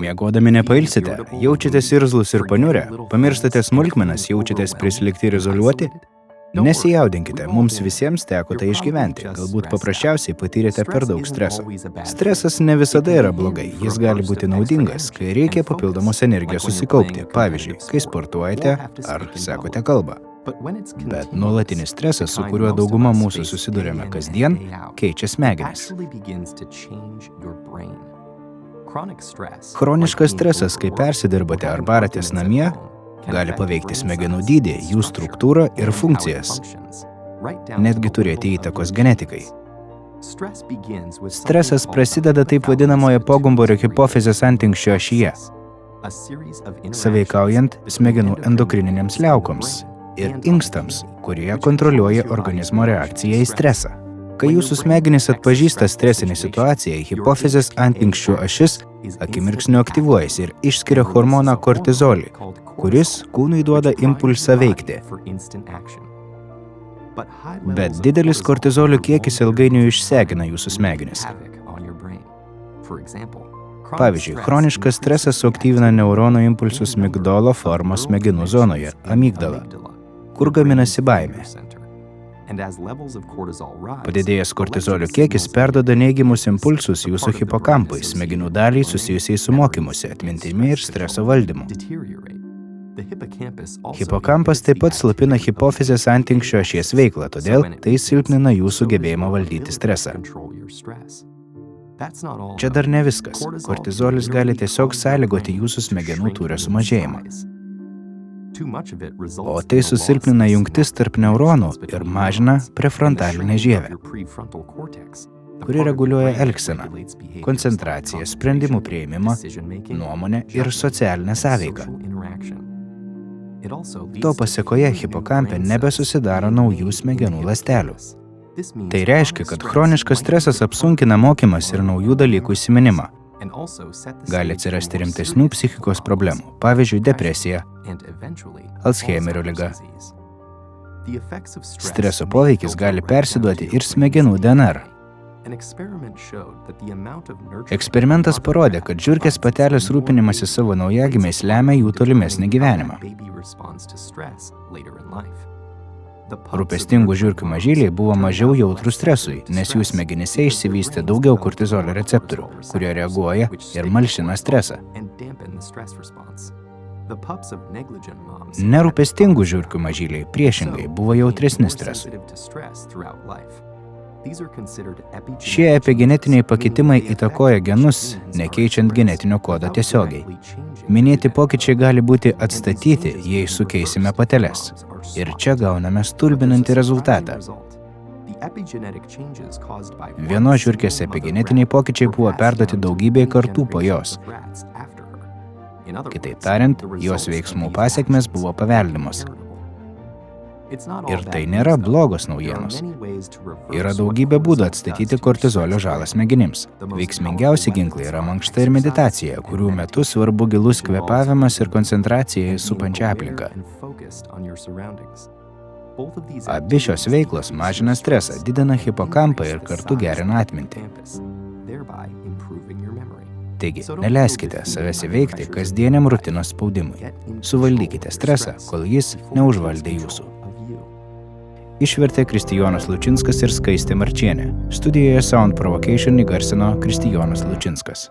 Miegodami nepailsite, jaučiatės irzlus ir paniurę, pamirštate smulkmenas, jaučiatės prislėgti ir izoliuoti? Nesijaudinkite, mums visiems teko tai išgyventi, galbūt paprasčiausiai patyrėte per daug streso. Stresas ne visada yra blogai, jis gali būti naudingas, kai reikia papildomos energijos susikaupti, pavyzdžiui, kai sportuojate ar sekote kalbą. Bet nuolatinis stresas, su kuriuo dauguma mūsų susiduriame kasdien, keičia smegenis. Chroniškas stresas, kai persidirbate ar baratės namie, gali paveikti smegenų dydį, jų struktūrą ir funkcijas. Netgi turėti įtakos genetikai. Stresas prasideda taip vadinamoje pogumburio hipofizės antinksčio ašyje, sąveikaujant smegenų endokrininėms liaukoms ir inkstams, kurie kontroliuoja organizmo reakciją į stresą. Kai jūsų smegenys atpažįsta stresinį situaciją, hipofizės antinksčių ašis akimirksniu aktyvuojasi ir išskiria hormoną kortizolį, kuris kūnui duoda impulsą veikti. Bet didelis kortizolių kiekis ilgainiui išsekina jūsų smegenis. Pavyzdžiui, chroniškas stresas suaktyvina neuronų impulsus migdolo formos smegenų zonoje, amygdala, kur gaminasi baimė. Padidėjęs kortizolių kiekis perduoda neigiamus impulsus jūsų hipokampui, smegenų daliai susijusiai su mokymusi, atmintimi ir streso valdymu. Hipokampas taip pat slopina hipofizės antinksčio ašies veiklą, todėl tai silpnina jūsų gebėjimą valdyti stresą. Čia dar ne viskas. Kortizolis gali tiesiog sąlygoti jūsų smegenų tūrio sumažėjimą. O tai susilpnina jungtis tarp neuronų ir mažina prefrontalinę žievę, kuri reguliuoja elgseną, koncentraciją, sprendimų priėmimą, nuomonę ir socialinę sąveiką. To pasekoje hipokampe nebesusidaro naujų smegenų ląstelių. Tai reiškia, kad chroniškas stresas apsunkina mokymas ir naujų dalykų įsiminimą. Gali atsirasti rimtesnių psichikos problemų, pavyzdžiui, depresija, Alzheimerio liga. Streso poveikis gali persiduoti ir smegenų DNR. Eksperimentas parodė, kad žiurkės patelės rūpinimasis savo naujagimiais lemia jų tolimesnį gyvenimą. Rūpestingų žiurkių mažyliai buvo mažiau jautrūs stresui, nes jų smegenyse išsivystė daugiau kortizolio receptorių, kurie reaguoja ir malšina stresą. Nerūpestingų žiurkių mažyliai priešingai buvo jautresni stresui. Šie epigenetiniai pakitimai įtakoja genus, nekeičiant genetinio kodo tiesiogiai. Minėti pokyčiai gali būti atstatyti, jei sukeisime pateles. Ir čia gauname stulbinantį rezultatą. Vienos žiurkės epigenetiniai pokyčiai buvo perduoti daugybei kartų po jos. Kitaip tariant, jos veiksmų pasekmės buvo paveldimos. Ir tai nėra blogos naujienos. Yra daugybė būdų atstatyti kortizolio žalą smegenims. Veiksmingiausi ginklai yra mankšta ir meditacija, kurių metu svarbu gilus kvėpavimas ir koncentracija į supančią aplinką. Abi šios veiklos mažina stresą, didina hipokampą ir kartu gerina atmintį. Taigi, neleiskite savęs įveikti kasdieniam rutinos spaudimui. Suvaldykite stresą, kol jis neužvaldė jūsų. Išvertė Kristijonas Lučinskas ir Skaistė Marčienė. Studijoje Sound Provocation įgarsino Kristijonas Lučinskas.